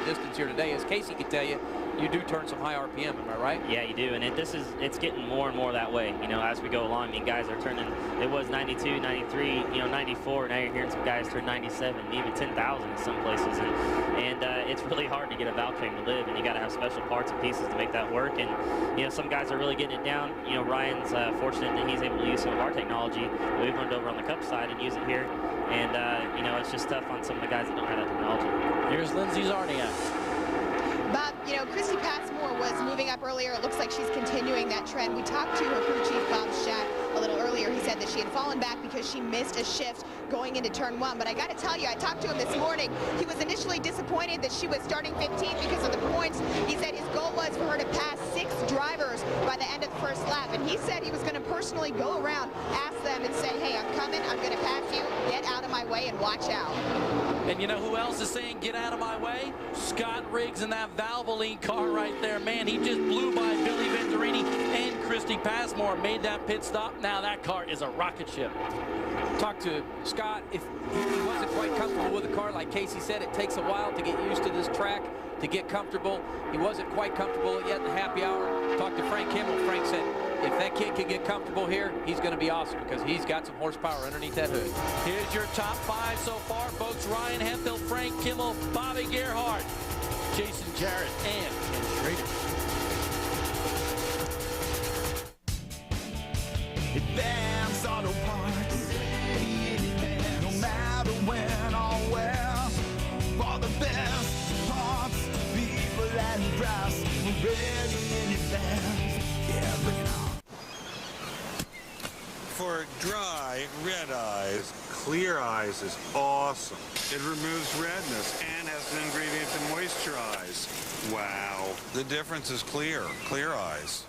distance here today. As Casey could tell you, you do turn some high RPM, am I right? Yeah, you do, and it's getting more and more that way, you know, as we go along. I mean, guys are turning, it was 92, 93, you know, 94, now you're hearing some guys turn 97, even 10,000 in some places, and it's really hard to get a valve train to live, and you got to have special parts and pieces to make that work, and, you know, some guys are really getting it down. You know, Ryan's fortunate that he's able to use some of our technology. We've learned over on the Cup side and use it here, and, you know, it's just tough on some of the guys that don't have that technology. Here's Lindsay Zarniak. Bob, you know, Christy Passmore was moving up earlier. It looks like she's continuing that trend. We talked to her crew chief, Bob Shack, a little earlier. He said that she had fallen back because she missed a shift going into turn 1. But I got to tell you, I talked to him this morning. He was initially disappointed that she was starting 15 because of the points. He said his goal was for her to pass 6 drivers by the end of the first lap. And he said he was going to personally go around, ask them and say, hey, I'm coming, I'm going to pass you, get out of my way and watch out. And you know who else is saying get out of my way? Scott Riggs in that Valvoline car right there. Man, he just blew by Billy Venturini and Christy Passmore, made that pit stop. Now that car is a rocket ship. Talk to Scott. If he wasn't quite comfortable with the car, like Casey said, it takes a while to get used to this track, to get comfortable. He wasn't quite comfortable yet in the happy hour. Talked to Frank Kimmel. Frank said, if that kid can get comfortable here, he's going to be awesome because he's got some horsepower underneath that hood. Here's your top 5 so far, folks. Ryan Hemphill, Frank Kimmel, Bobby Gerhardt, Jason Jarrett, and Ken Schrader. Advance Auto Parts. No matter when or where, for the best parts, people and price, we're ready in advance. Yeah, bring it on. For dry, red eyes, clear eyes is awesome. It removes redness and has an ingredient to moisturize. Wow. The difference is clear eyes.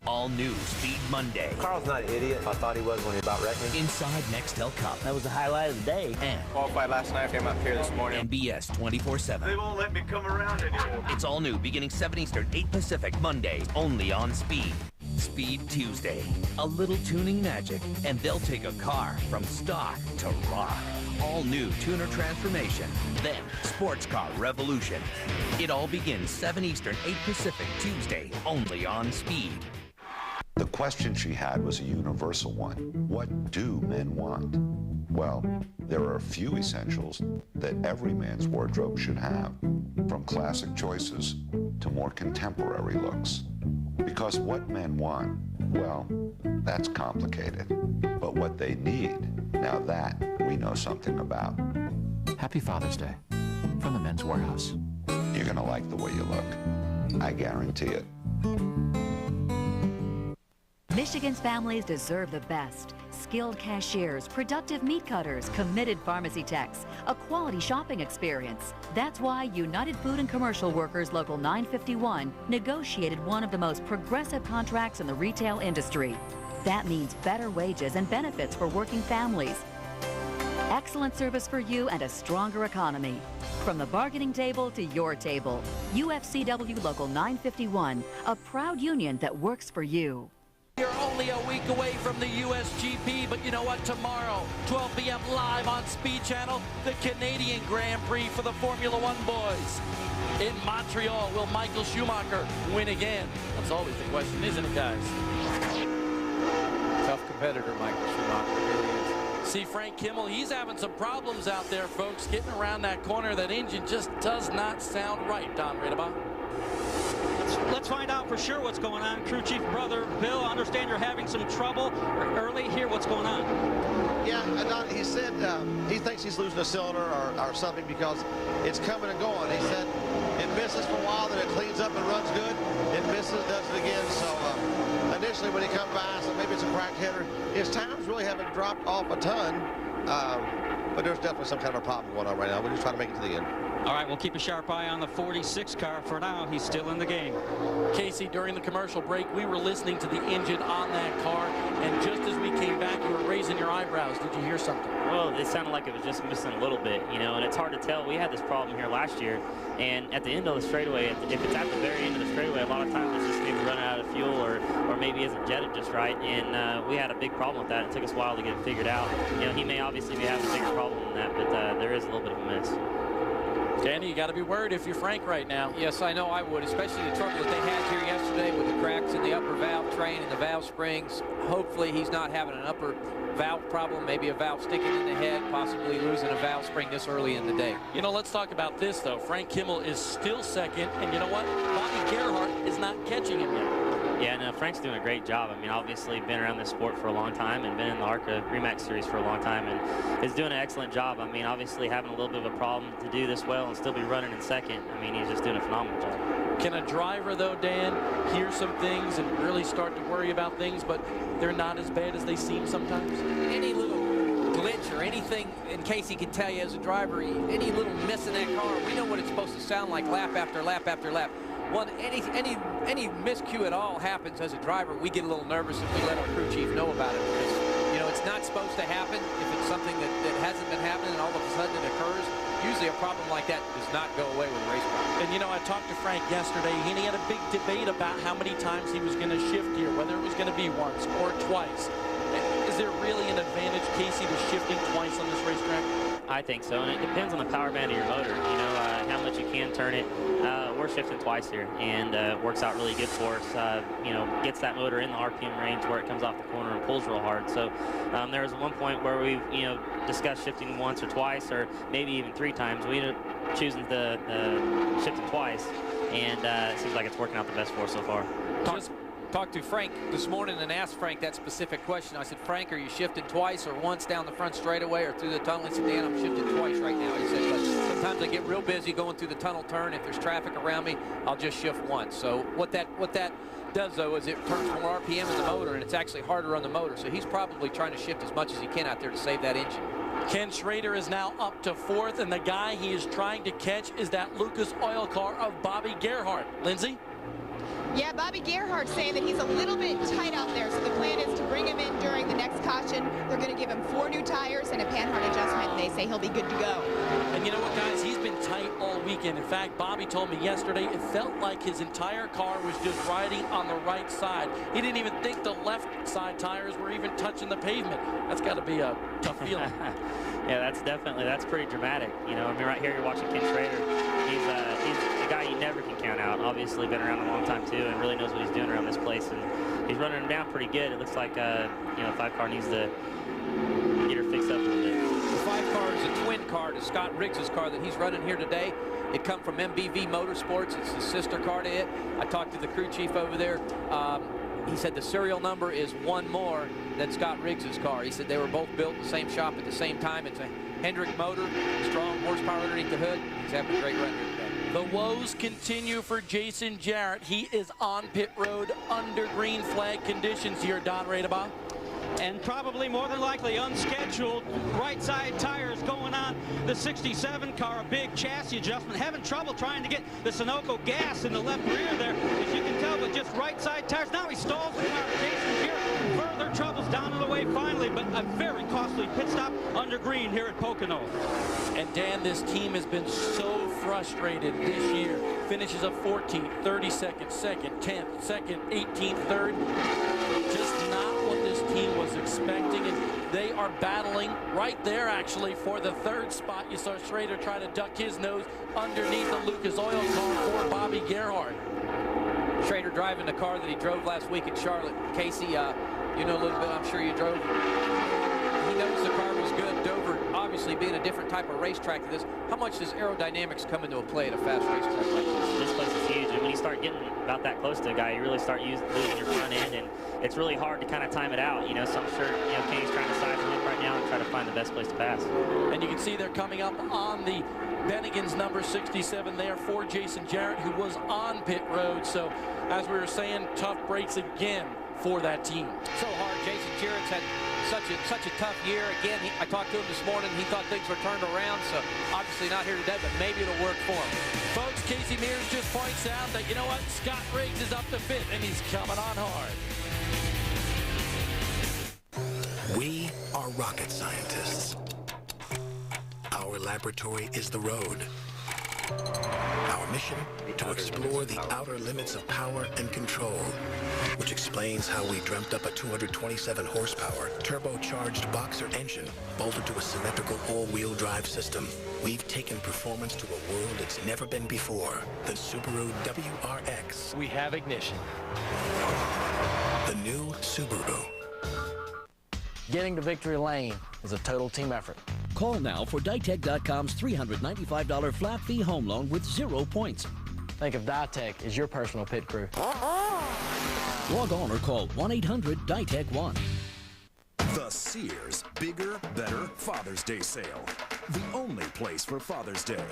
All new Speed Monday. Carl's not an idiot. I thought he was when he about wrecked me. Inside Nextel Cup. That was the highlight of the day. And qualified last night, came up here this morning. NBS 24/7. They won't let me come around anymore. It's all new beginning 7 Eastern, 8 Pacific, Monday, only on Speed. Speed Tuesday. A little tuning magic, and they'll take a car from stock to rock. All new tuner transformation. Then sports car revolution. It all begins 7 Eastern, 8 Pacific, Tuesday, only on Speed. The question she had was a universal one. What do men want? Well, there are a few essentials that every man's wardrobe should have, from classic choices to more contemporary looks. Because what men want, well, that's complicated. But what they need, now that we know something about. Happy Father's Day from the Men's Warehouse. You're gonna like the way you look. I guarantee it. Michigan's families deserve the best. Skilled cashiers, productive meat cutters, committed pharmacy techs, a quality shopping experience. That's why United Food and Commercial Workers Local 951 negotiated one of the most progressive contracts in the retail industry. That means better wages and benefits for working families. Excellent service for you and a stronger economy. From the bargaining table to your table. UFCW Local 951, a proud union that works for you. You're only a week away from the USGP, but you know what? Tomorrow, 12 p.m. live on Speed Channel, the Canadian Grand Prix for the Formula One boys. In Montreal, will Michael Schumacher win again? That's always the question, isn't it, guys? Tough competitor, Michael Schumacher really is. See Frank Kimmel, he's having some problems out there, folks, getting around that corner. That engine just does not sound right, Tom Radebach. Let's find out for sure what's going on. Crew Chief Brother Bill, I understand you're having some trouble early here. What's going on? Yeah, he said he thinks he's losing a cylinder or something because it's coming and going. He said it misses for a while, then it cleans up and runs good. It misses, does it again. So initially when he comes by, I said maybe it's a cracked header. His times really haven't dropped off a ton, but there's definitely some kind of a problem going on right now. We're just trying to make it to the end. All right, we'll keep a sharp eye on the 46 car. For now, he's still in the game. Casey, during the commercial break, we were listening to the engine on that car, and just as we came back, you were raising your eyebrows. Did you hear something? Well, it sounded like it was just missing a little bit, you know, and it's hard to tell. We had this problem here last year, and at the end of the straightaway, if it's at the very end of the straightaway, a lot of times it's just maybe running out of fuel or maybe isn't jetted just right, and we had a big problem with that. It took us a while to get it figured out. You know, he may obviously be having a bigger problem than that, but there is a little bit of a miss. Danny, you got to be worried if you're Frank right now. Yes, I know I would, especially the trouble that they had here yesterday with the cracks in the upper valve train and the valve springs. Hopefully he's not having an upper valve problem, maybe a valve sticking in the head, possibly losing a valve spring this early in the day. You know, let's talk about this, though. Frank Kimmel is still second, and you know what? Bobby Gerhardt is not catching him yet. Yeah, no, Frank's doing a great job. I mean, obviously been around this sport for a long time and been in the ARCA Remax series for a long time, and is doing an excellent job. I mean, obviously having a little bit of a problem to do this well and still be running in second. I mean, he's just doing a phenomenal job. Can a driver, though, Dan, hear some things and really start to worry about things, but they're not as bad as they seem sometimes? Any little glitch or anything, in case he can tell you as a driver, any little miss in that car, we know what it's supposed to sound like lap after lap after lap. Any miscue at all happens as a driver, we get a little nervous if we let our crew chief know about it, because, you know, it's not supposed to happen. If it's something that hasn't been happening and all of a sudden it occurs, usually a problem like that does not go away with a race car. And you know, I talked to Frank yesterday, and he had a big debate about how many times he was going to shift here, whether it was going to be once or twice. Is there really an advantage, Casey, to shifting twice on this racetrack? I think so, and it depends on the power band of your motor, you know, how much you can turn it. We're shifting twice here, and it works out really good for us. You know, gets that motor in the RPM range where it comes off the corner and pulls real hard. So there was one point where we've, you know, discussed shifting once or twice, or maybe even 3 times. We ended up choosing the shifting twice, and it seems like it's working out the best for us so far. Talked to Frank this morning and asked Frank that specific question. I said, Frank, are you shifting twice or once down the front straightaway or through the tunnel? He said, Dan, I'm shifting twice right now. He said, but sometimes I get real busy going through the tunnel turn. If there's traffic around me, I'll just shift once. So what that does, though, is it turns more RPM in the motor, and it's actually harder on the motor. So he's probably trying to shift as much as he can out there to save that engine. Ken Schrader is now up to 4th, and the guy he is trying to catch is that Lucas Oil car of Bobby Gerhardt. Lindsay? Yeah, Bobby Gerhardt saying that he's a little bit tight out there, so the plan is to bring him in during the next caution. They're going to give him 4 new tires and a panhard adjustment, and they say he'll be good to go. And you know what, guys? He's been tight all weekend. In fact, Bobby told me yesterday it felt like his entire car was just riding on the right side. He didn't even think the left side tires were even touching the pavement. That's got to be a tough feeling. Yeah, that's pretty dramatic. You know, I mean, right here you're watching Ken Schrader. He's a guy you never can count out. Obviously been around a long time too, and really knows what he's doing around this place. And he's running him down pretty good. It looks like you know, 5 car needs to get her fixed up a little bit. The 5 car is a twin car to Scott Riggs' car that he's running here today. It come from MBV Motorsports. It's the sister car to it. I talked to the crew chief over there. He said the serial number is 1 more than Scott Riggs' car. He said they were both built in the same shop at the same time. It's a Hendrick motor, strong horsepower underneath the hood. He's having a great run here today. The woes continue for Jason Jarrett. He is on pit road under green flag conditions here, Don Radebach. And probably more than likely unscheduled right side tires going on the 67 car, a big chassis adjustment, having trouble trying to get the Sunoco gas in the left rear there, as you can tell, with just right side tires. Now he stalls the car. Jason here, further troubles down and away finally, but a very costly pit stop under green here at Pocono. And Dan, this team has been so frustrated this year. Finishes up 14th, 32nd, 2nd, 10th, 2nd, 18th, 3rd. Just not what this team was expecting, and they are battling right there actually for the 3rd spot. You saw Schrader try to duck his nose underneath the Lucas Oil car for Bobby Gerhardt. Schrader driving the car that he drove last week in Charlotte. Casey, you know a little bit, I'm sure you drove. He knows the car was good. Dover, obviously being a different type of racetrack to this, how much does aerodynamics come into a play at a fast racetrack like this? This place is huge, and when you start getting about that close to a guy, you really start losing your front end, and it's really hard to kind of time it out, you know. So I'm sure, you know, Kenny's trying to size him up right now and try to find the best place to pass. And you can see they're coming up on the Bennigan's number 67 there for Jason Jarrett, who was on pit road. So as we were saying, tough breaks again for that team. So hard. Jason Jarrett's had such a tough year. Again, I talked to him this morning. He thought things were turned around, so obviously not here today, but maybe it'll work for him. Folks, Casey Mears just points out that, you know what, Scott Riggs is up to 5th, and he's coming on hard. We are rocket scientists. Our laboratory is the road. Our mission to explore the outer limits of power and control, which explains how we dreamt up a 227 horsepower turbocharged boxer engine bolted to a symmetrical all-wheel drive system. We've taken performance to a world it's never been before. The Subaru WRX. We have ignition. The new Subaru. Getting to victory lane is a total team effort. Call now for Ditech.com's $395 flat fee home loan with 0 points. Think of Ditech as your personal pit crew. Log on or call 1-800-DITECH-1. The Sears Bigger, Better Father's Day Sale. The only place for Father's Day.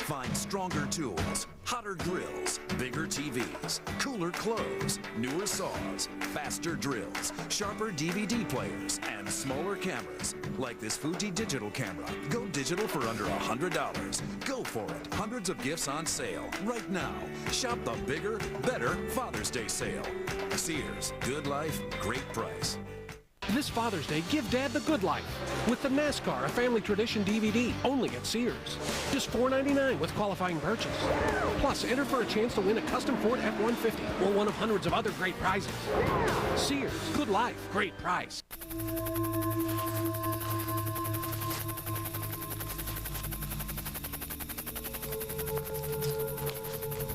Find stronger tools, hotter grills, bigger TVs, cooler clothes, newer saws, faster drills, sharper DVD players, and smaller cameras. Like this Fuji digital camera. Go digital for under $100. Go for it. Hundreds of gifts on sale right now. Shop the Bigger, Better Father's Day Sale. Sears. Good life, great price. This Father's Day, give Dad the good life with the NASCAR, a family tradition DVD, only at Sears. Just $4.99 with qualifying purchase. Plus, enter for a chance to win a custom Ford F-150 or one of hundreds of other great prizes. Sears, good life, great price.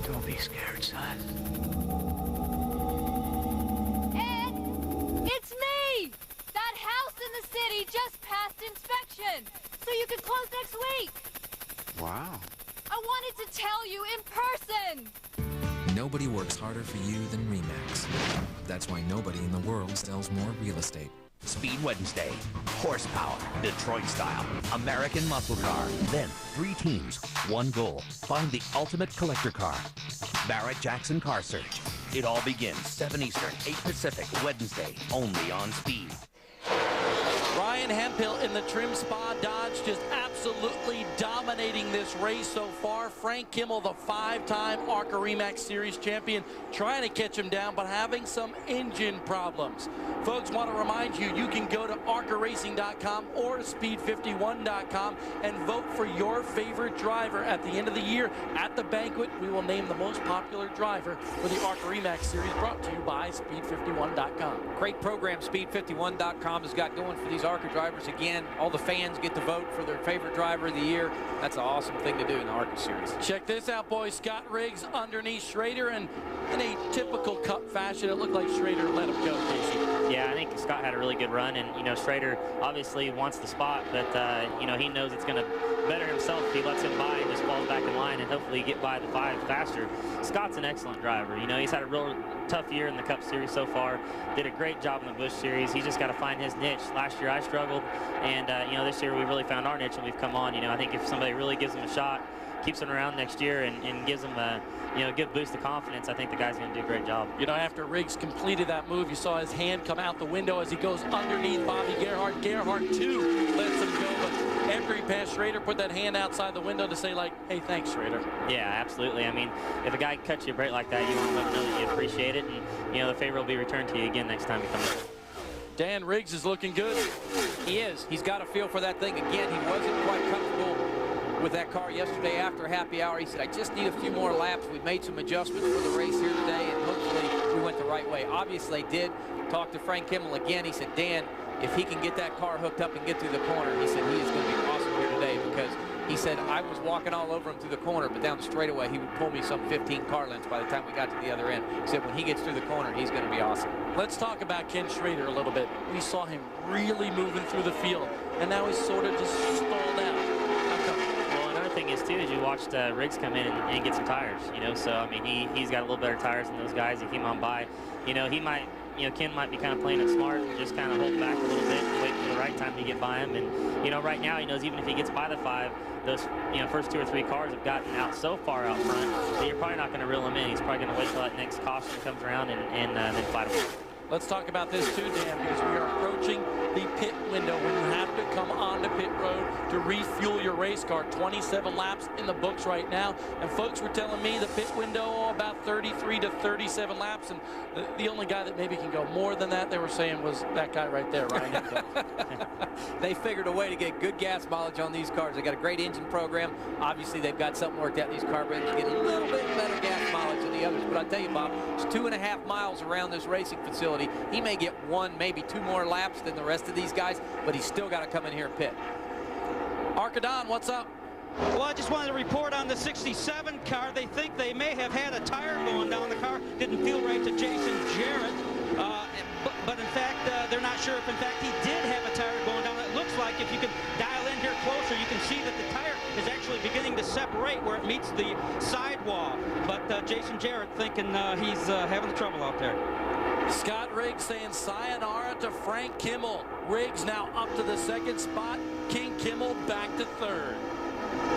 Don't be scared, son. It's me! That house in the city just passed inspection, so you can close next week. Wow. I wanted to tell you in person. Nobody works harder for you than RE/MAX. That's why nobody in the world sells more real estate. Speed Wednesday. Horsepower. Detroit style. American muscle car. Then 3 teams, 1 goal. Find the ultimate collector car. Barrett Jackson Car Search. It all begins 7 Eastern, 8 Pacific, Wednesday, only on Speed. Ryan Hemphill in the Trim Spa Dodge just absolutely dominating this race so far. Frank Kimmel, the 5-time ARCA Re Series champion, trying to catch him down, but having some engine problems. Folks, want to remind you, you can go to ARCARacing.com or Speed51.com and vote for your favorite driver. At the end of the year, at the banquet, we will name the most popular driver for the ARCA Re Series, brought to you by Speed51.com. Great program Speed51.com has got going for these ARCA drivers. Again, all the fans get to vote for their favorite driver of the year. That's an awesome thing to do in the ARCA series. Check this out, boys. Scott Riggs underneath Schrader, and in a typical Cup fashion, it looked like Schrader let him go, Casey. Yeah, I think Scott had a really good run, and, you know, Schrader obviously wants the spot, but, you know, he knows it's going to better himself if he lets him by and just falls back in line and hopefully get by the 5 faster. Scott's an excellent driver. You know, he's had a real tough year in the Cup Series so far. Did a great job in the Busch Series. He's just got to find his niche. Last year I struggled, and, you know, this year we really found our niche and we've come on. You know, I think if somebody really gives him a shot, keeps him around next year and gives him a, you know, good boost of confidence, I think the guy's going to do a great job. You know, after Riggs completed that move, you saw his hand come out the window as he goes underneath Bobby Gerhart. Gerhart, too, lets him go, but after he passed Schrader, put that hand outside the window to say, like, hey, thanks, Schrader. Yeah, absolutely. I mean, if a guy cuts you a break like that, you want to let him know that you appreciate it, and, you know, the favor will be returned to you again next time you come in. Dan Riggs is looking good. He is. He's got a feel for that thing. Again, he wasn't quite comfortable with that car yesterday after happy hour. He said, I just need a few more laps. We've made some adjustments for the race here today, and hopefully we went the right way. Obviously did. Talk to Frank Kimmel again. He said, Dan, if he can get that car hooked up and get through the corner, he said he is going to be awesome here today, because he said I was walking all over him through the corner, but down the straightaway he would pull me some 15 car lengths by the time we got to the other end. He said when he gets through the corner, he's going to be awesome. Let's talk about Ken Schrader a little bit. We saw him really moving through the field, and now he's sort of just stalled out. Well, another thing is, too, is you watched Riggs come in and get some tires, you know, so, I mean, he's got a little better tires than those guys. He came on by. You know, he might, you know, Ken might be kind of playing it smart and just kind of hold back a little bit and wait for the right time to get by him. And, you know, right now he knows even if he gets by the 5, those, you know, first 2 or 3 cars have gotten out so far out front that you're probably not going to reel him in. He's probably going to wait till that next caution comes around and then fight him. Let's talk about this too, Dan, because we are approaching the pit window when you have to come onto pit road to refuel your race car. 27 laps in the books right now, and folks were telling me the pit window about 33 to 37 laps, and the only guy that maybe can go more than that, they were saying, was that guy right there, Ryan. they figured a way to get good gas mileage on these cars. They got a great engine program. Obviously, they've got something worked out in these carburetors to get a little bit better gas mileage than the others. But I'll tell you, Bob, it's 2.5 miles around this racing facility. He may get 1, maybe 2 more laps than the rest of these guys, but he's still got to come in here and pit. ARCA Don, what's up? Well, I just wanted to report on the 67 car. They think they may have had a tire going down. The car didn't feel right to Jason Jarrett. But in fact, they're not sure if in fact he did have a tire going down. It looks like if you can dial in here closer, you can see that the tire is actually beginning to separate where it meets the sidewall. But Jason Jarrett thinking he's having trouble out there. Scott Riggs saying sayonara to Frank Kimmel. Riggs now up to the 2nd spot. King Kimmel back to 3rd.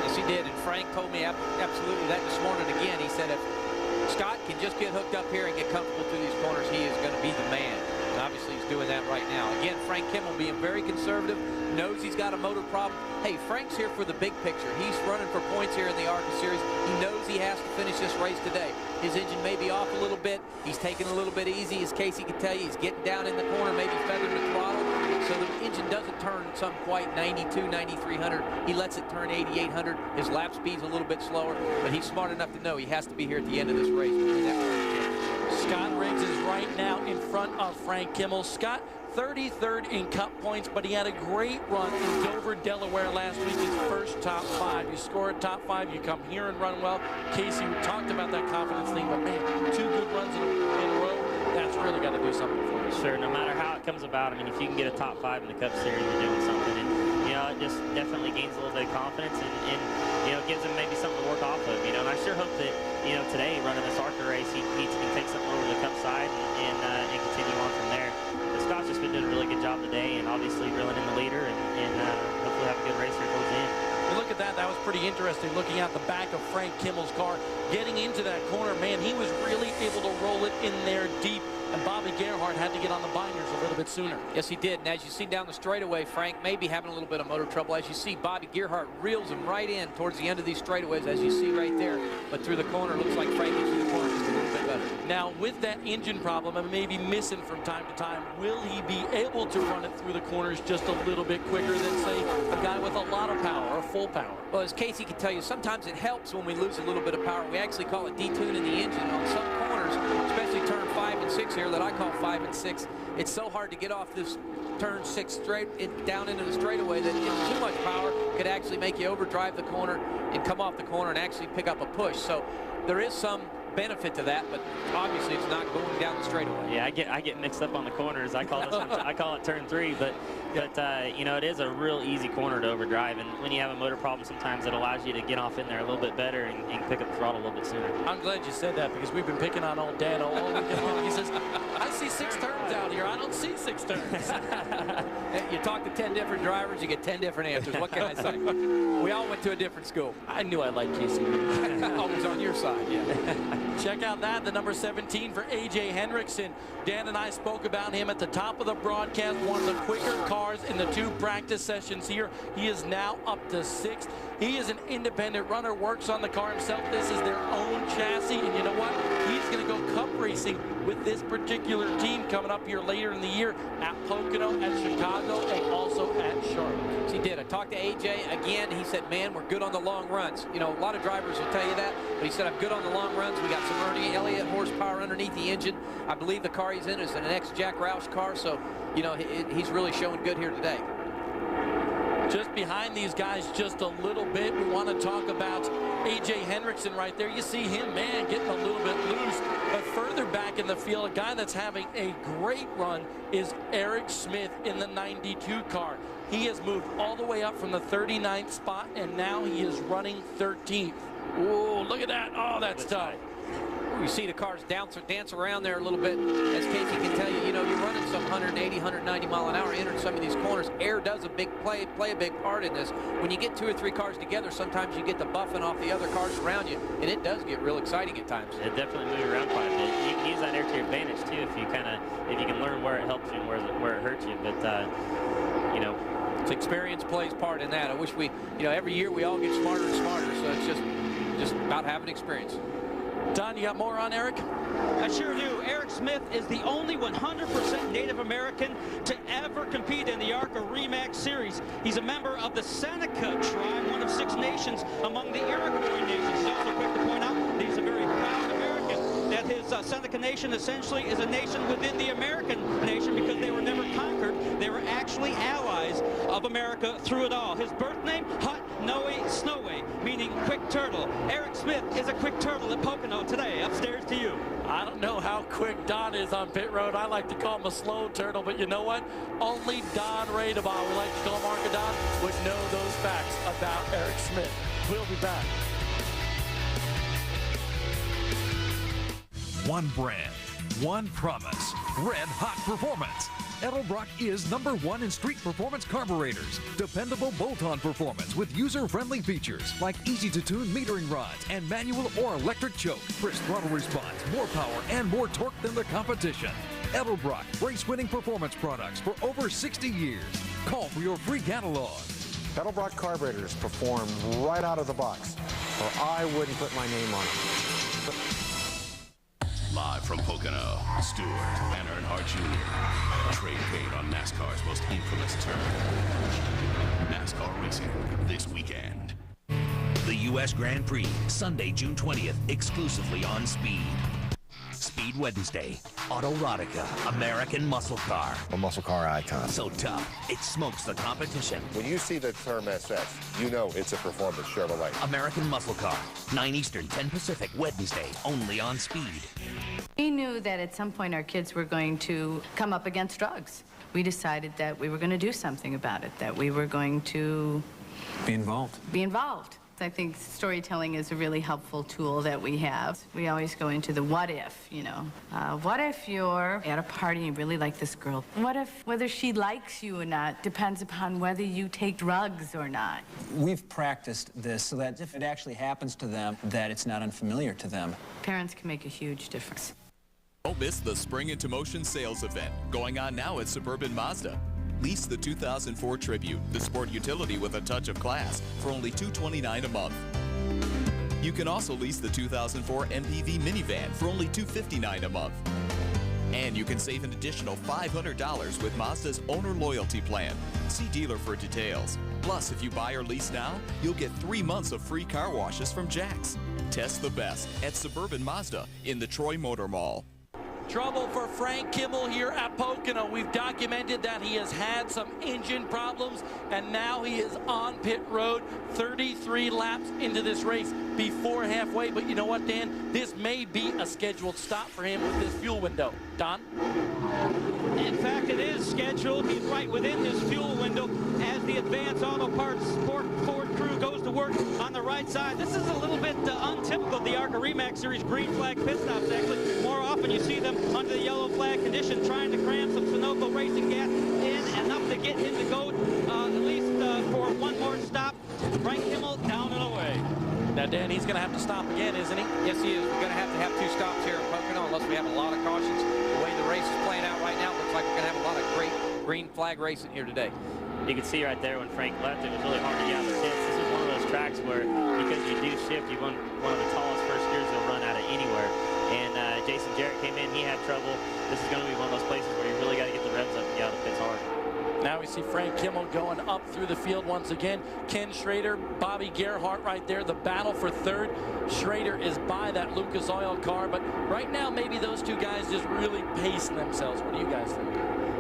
Yes, he did, and Frank told me absolutely that this morning again. He said if Scott can just get hooked up here and get comfortable through these corners, he is going to be the man. And obviously he's doing that right now. Again, Frank Kimmel being very conservative, knows he's got a motor problem. Hey, Frank's here for the big picture. He's running for points here in the ARCA Series. He knows he has to finish this race today. His engine may be off a little bit. He's taking a little bit easy, as Casey can tell you. He's getting down in the corner, maybe feathering the throttle, so the engine doesn't turn some quite 92, 9300. He lets it turn 8800. His lap speed's a little bit slower, but he's smart enough to know he has to be here at the end of this race. Scott Riggs is right now in front of Frank Kimmel. Scott, 33rd in Cup points, but he had a great run in Dover, Delaware last week, his first top 5. You score a top 5, you come here and run well. Casey, we talked about that confidence thing, but man, 2 good runs in a row, that's really got to do something for you. Sure, no matter how it comes about, I mean, if you can get a top 5 in the Cup Series, you're doing something. And, you know, it just definitely gains a little bit of confidence and you know, gives him maybe something to work off of, you know. And I sure hope that, you know, today running this ARCA race, he can take something over to the Cup side and continue on from there. But Scott's just been doing a really good job today, and obviously reeling in the leader, and hopefully have a good race here towards the end. Well, look at that. That was pretty interesting, looking at the back of Frank Kimmel's car. Getting into that corner, man, he was really able to roll it in there deep. And Bobby Gerhardt had to get on the binders a little bit sooner. Yes, he did. And as you see down the straightaway, Frank may be having a little bit of motor trouble. As you see, Bobby Gerhardt reels him right in towards the end of these straightaways, as you see right there. But through the corner, looks like Frank gets through the corner just a little bit better. Now, with that engine problem and maybe missing from time to time, will he be able to run it through the corners just a little bit quicker than, say, a guy with a lot of power or full power? Well, as Casey can tell you, sometimes it helps when we lose a little bit of power. We actually call it detuning the engine on some corners, especially turn 5 and 6 here that I call 5 and 6. It's so hard to get off this turn 6 straight down into the straightaway that too much power could actually make you overdrive the corner and come off the corner and actually pick up a push. So there is some benefit to that, but obviously it's not going down the straightaway. Yeah, I get mixed up on the corners. I call it turn 3, but you know, it is a real easy corner to overdrive, and when you have a motor problem, sometimes it allows you to get off in there a little bit better and pick up the throttle a little bit sooner. I'm glad you said that, because we've been picking on old Dan all weekend long. He says, I see 6 turns out here. I don't see 6 turns. You talk to 10 different drivers, you get 10 different answers. What can I say? We all went to a different school. I knew I liked Casey. Always on your side, yeah. Check out that, the number 17 for A.J. Hendrickson. Dan and I spoke about him at the top of the broadcast, one of the quicker cars in the 2 practice sessions here. He is now up to 6th. He is an independent runner, works on the car himself. This is their own chassis, and you know what? He's going to go cup racing with this particular team coming up here later in the year at Pocono, at Chicago, and also at Charlotte. So he did. I talked to AJ again. He said, man, we're good on the long runs. You know, a lot of drivers will tell you that, but he said, I'm good on the long runs. We got some Ernie Elliott horsepower underneath the engine. I believe the car he's in is an ex-Jack Roush car, so, you know, he's really showing good here today. Just behind these guys just a little bit, we want to talk about A.J. Hendrickson right there. You see him, man, getting a little bit loose. But further back in the field, a guy that's having a great run is Eric Smith in the 92 car. He has moved all the way up from the 39th spot, and now he is running 13th. Whoa, look at that. Oh, that's tough. You see the cars dance around there a little bit. As Casey can tell you, you know, you're running some 180, 190 mile an hour entering some of these corners. Air does play a big part in this. When you get 2 or 3 cars together, sometimes you get the buffing off the other cars around you, and it does get real exciting at times. It definitely moves around quite a bit. You can use that air to your advantage too if you can learn where it helps you and where it hurts you. But you know, experience plays part in that. I wish every year we all get smarter and smarter. So it's just about having experience. Don, you got more on Eric? I sure do. Eric Smith is the only 100% Native American to ever compete in the ARCA Re Series. He's a member of the Seneca tribe, one of 6 nations among the Iroquois nations. He's also quick to point out that he's a very proud American, that his Seneca nation essentially is a nation within the American nation because they were never conquered. They were actually allies of America through it all. His birth name, Hut Noe Snowe, meaning quick turtle. Eric Smith is a quick turtle at Pocono today. Upstairs to you. I don't know how quick Don is on pit road. I like to call him a slow turtle, but you know what? Only Don Radebaugh, we like to call him ARCA Don, would know those facts about Eric Smith. We'll be back. One brand, one promise, red hot performance. Edelbrock is #1 in street performance carburetors. Dependable bolt-on performance with user-friendly features like easy-to-tune metering rods and manual or electric choke. Crisp throttle response, more power, and more torque than the competition. Edelbrock, race-winning performance products for over 60 years. Call for your free catalog. Edelbrock carburetors perform right out of the box, or I wouldn't put my name on it. Live from Pocono, Stewart and Earnhardt Jr. Trade paid on NASCAR's most infamous turn. NASCAR racing this weekend. The U.S. Grand Prix, Sunday, June 20th, exclusively on Speed. Speed Wednesday, Autoerotica, American muscle car. A muscle car icon. So tough, it smokes the competition. When you see the term SS, you know it's a performance Chevrolet. American muscle car, 9 Eastern, 10 Pacific, Wednesday, only on Speed. We knew that at some point our kids were going to come up against drugs. We decided that we were going to do something about it, that we were going to Be involved. I think storytelling is a really helpful tool that we have. We always go into the what if, you know. What if you're at a party and you really like this girl? What if whether she likes you or not depends upon whether you take drugs or not? We've practiced this so that if it actually happens to them, that it's not unfamiliar to them. Parents can make a huge difference. Don't miss the Spring Into Motion sales event going on now at Suburban Mazda. Lease the 2004 Tribute, the sport utility with a touch of class, for only $229 a month. You can also lease the 2004 MPV minivan for only $259 a month. And you can save an additional $500 with Mazda's owner loyalty plan. See dealer for details. Plus, if you buy or lease now, you'll get 3 months of free car washes from Jack's. Test the best at Suburban Mazda in the Troy Motor Mall. Trouble for Frank Kimmel here at Pocono. We've documented that he has had some engine problems, and now he is on pit road 33 laps into this race before halfway. But you know what, Dan? This may be a scheduled stop for him with this fuel window. Don? In fact, it is scheduled. He's right within his fuel window as the Advanced Auto Parts Ford crew goes to work on the right side. This is a little bit untypical of the ARCA Re Series green flag pit stops, actually. More often you see them under the yellow flag condition trying to cram some Sunoco racing gas in, enough to get him to go at least for one more stop. Frank Kimmel down and away. Now, Dan, he's going to have to stop again, isn't he? Yes, he is. We're going to have 2 stops here at Pocono unless we have a lot of cautions. The way the race is playing out right now, it looks like we're going to have a lot of great green flag racing here today. You can see right there when Frank left, it was really hard to get out of the pits. This is one of those tracks where, because you do shift, you run one of the tallest first gears you'll run out of anywhere. And Jason Jarrett came in, he had trouble. This is going to be one of those places where you really got to get the revs up and get out of the pits hard. Now we see Frank Kimmel going up through the field once again. Ken Schrader, Bobby Gerhart right there, the battle for third. Schrader is by that Lucas Oil car, but right now maybe those two guys just really pacing themselves. What do you guys think?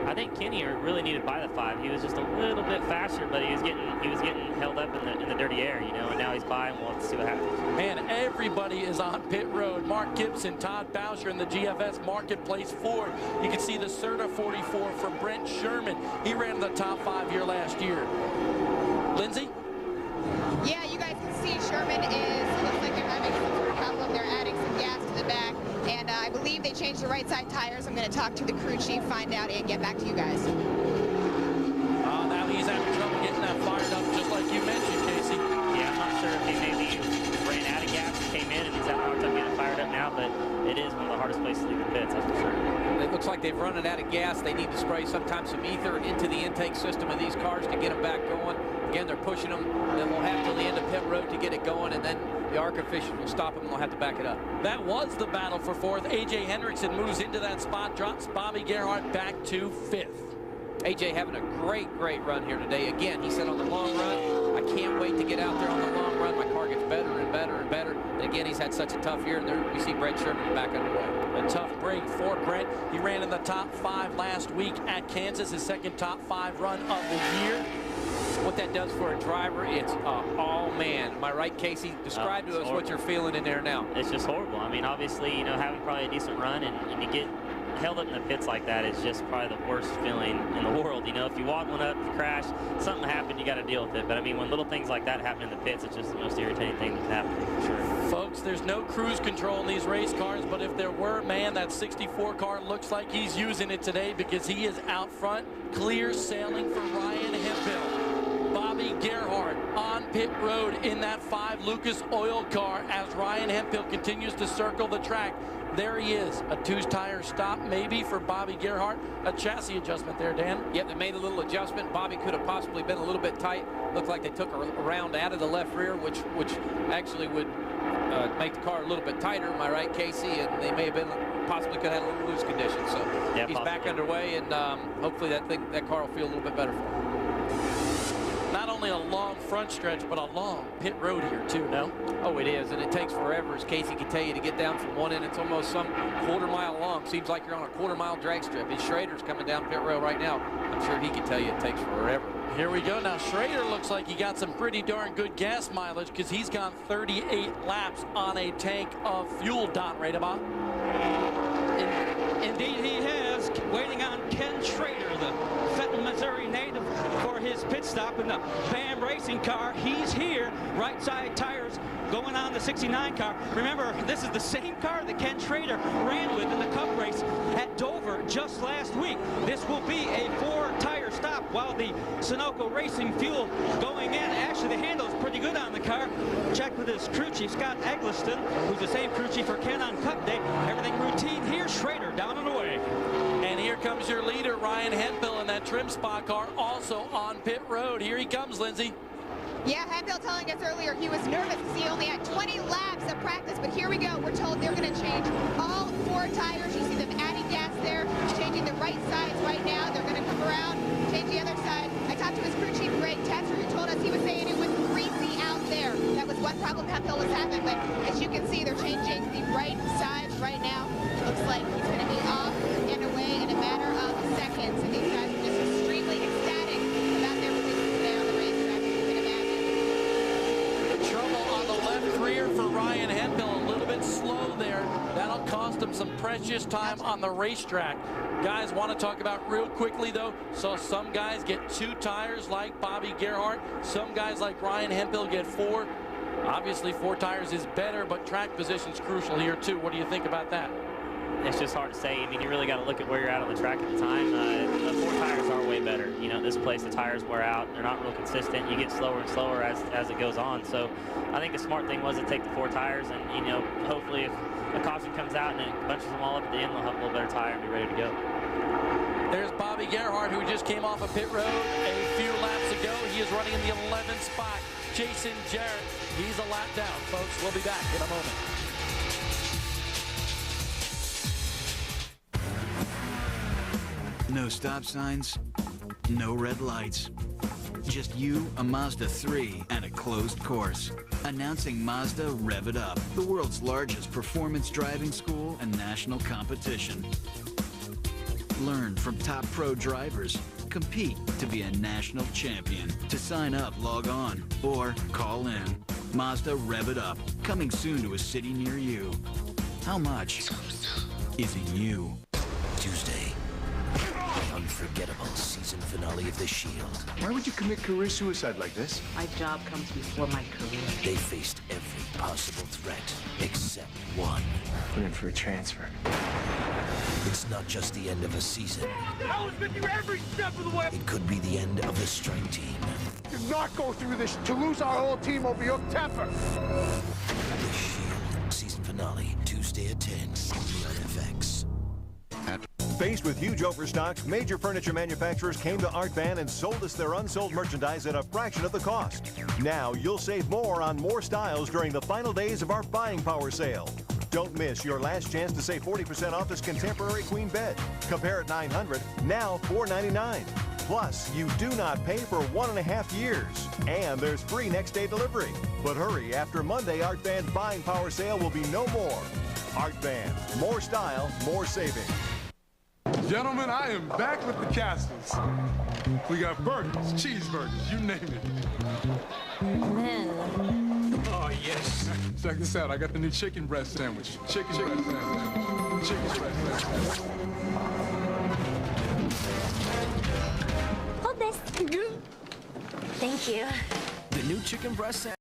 I think Kenny really needed by the 5. He was just a little bit faster, but he was getting held up in the dirty air, you know. And now he's by, and we'll have to see what happens. Man, everybody is on pit road. Mark Gibson, Todd Boucher in the GFS Marketplace Ford. You can see the Serta 44 for Brent Sherman. He ran in the top 5 here last year. Lindsay? Yeah, you guys can see Sherman looks like they're having some sort of problem. They're adding some gas to the back. And I believe they changed the right side tires. I'm going to talk to the crew chief, find out, and get back to you guys. Now he's having trouble getting that fired up, just like you mentioned, Casey. Yeah, I'm not sure if he maybe ran out of gas, came in, and he's having a hard time getting fired up now, but it is one of the hardest places to leave the pits, that's for sure. It looks like they've run it out of gas. They need to spray sometimes some ether into the intake system of these cars to get them back going. Again, they're pushing them. Then we'll have till the end of pit road to get it going, and then the ARCA officials will stop him and they'll have to back it up. That was the battle for fourth. A.J. Hendrickson moves into that spot, drops Bobby Gerhardt back to fifth. AJ having a great run here today. Again, he said on the long run, I can't wait to get out there on the long run. My car gets better and better and better. And again, he's had such a tough year. And there we see Brett Sherman back underway. A tough break for Brett. He ran in the top 5 last week at Kansas, his second top 5 run of the year. What that does for a driver, it's all man. Am I right, Casey? Describe to us what you're feeling in there now. It's just horrible. I mean, obviously, you know, having probably a decent run and you get held up in the pits like that is just probably the worst feeling in the world. You know, if you walk one up, you crash, something happened, you got to deal with it. But I mean, when little things like that happen in the pits, it's just the most irritating thing that can happen, for sure. Folks, there's no cruise control in these race cars, but if there were, man, that 64 car looks like he's using it today because he is out front, clear sailing for Ryan Hemphill. Bobby Gerhardt on pit road in that 5 Lucas Oil car as Ryan Hemphill continues to circle the track. There he is, a 2-tire stop maybe for Bobby Gerhardt. A chassis adjustment there, Dan. Yep, they made a little adjustment. Bobby could have possibly been a little bit tight. Looked like they took a round out of the left rear, which actually would make the car a little bit tighter. Am I right, Casey? And they may have been possibly could have had a little loose condition. So yeah, he's back underway, and hopefully that car will feel a little bit better for him. Not only a long front stretch, but a long pit road here too, no? Oh, it is, and it takes forever, as Casey can tell you, to get down from one end. It's almost some quarter-mile long. Seems like you're on a quarter-mile drag strip. And Schrader's coming down pit road right now. I'm sure he can tell you it takes forever. Here we go. Now, Schrader looks like he got some pretty darn good gas mileage because he's gone 38 laps on a tank of fuel, Don Radebach. Indeed he has, waiting on Ken Schrader, the Fenton, Missouri native, for his pit stop in the BAM racing car. He's here, right side tires going on the 69 car. Remember, this is the same car that Ken Schrader ran with in the Cup race at Dover just last week. This will be a 4-tire stop while the Sunoco Racing fuel going in. Actually, the handle's pretty good on the car. Check with his crew chief, Scott Eggleston, who's the same crew chief for Ken on Cup Day. Everything routine here. Schrader down and away. And here comes your leader, Ryan Hemphill, in that trim spot car, also on pit road. Here he comes, Lindsay. Yeah, Hemphill telling us earlier he was nervous because he only had 20 laps of practice, but here we go. We're told they're going to change all 4 tires. You see them adding gas there, changing the right sides right now. They're going to come around, change the other side. I talked to his crew chief, Greg Tesser, who told us he was saying it was greasy out there. That was what problem Hemphill was having, but as you can see, they're changing the right sides right now. Looks like he's going to be off and away in a matter of seconds, and these guys are just extremely ecstatic about their position today on the racetrack, as you can imagine. Trouble on the left rear for Ryan Hemphill, a little bit slow there. That'll cost him some precious time on the racetrack. Guys want to talk about real quickly though, so some guys get 2 tires like Bobby Gerhardt, some guys like Ryan Hemphill get 4. Obviously 4 tires is better, but track position's crucial here too. What do you think about that? It's just hard to say. I mean, you really got to look at where you're at on the track at the time. The 4 tires are way better. You know, this place, the tires wear out. They're not real consistent. You get slower and slower as it goes on. So I think the smart thing was to take the 4 tires and, you know, hopefully if a caution comes out and it bunches them all up at the end, they'll have a little better tire and be ready to go. There's Bobby Gerhardt, who just came off a pit road a few laps ago. He is running in the 11th spot. Jason Jarrett, he's a lap down, folks. We'll be back in a moment. No stop signs, no red lights. Just you, a Mazda 3, and a closed course. Announcing Mazda Rev It Up, the world's largest performance driving school and national competition. Learn from top pro drivers. Compete to be a national champion. To sign up, log on or call in. Mazda Rev It Up, coming soon to a city near you. How much is in you? Tuesday, the unforgettable season finale of The Shield. Why would you commit career suicide like this? My job comes before my career. They faced every possible threat except one. Put in for a transfer. It's not just the end of a season. I was with you every step of the way. It could be the end of the strike team. Do not go through this to lose our whole team over your temper. The Shield season finale, Tuesday at 10 on the FX. Faced with huge overstocks, major furniture manufacturers came to Art Van and sold us their unsold merchandise at a fraction of the cost. Now you'll save more on more styles during the final days of our buying power sale. Don't miss your last chance to save 40% off this contemporary queen bed. Compare at $900, now $499. Plus, you do not pay for 1.5 years. And there's free next day delivery. But hurry, after Monday, Art Van's buying power sale will be no more. Art Van, more style, more saving. Gentlemen, I am back with the Castles. We got burgers, cheeseburgers, you name it. Oh, yes. Check this out. I got the new chicken breast sandwich. Chicken breast sandwich. Chicken breast sandwich. Hold this. Thank you. The new chicken breast sandwich.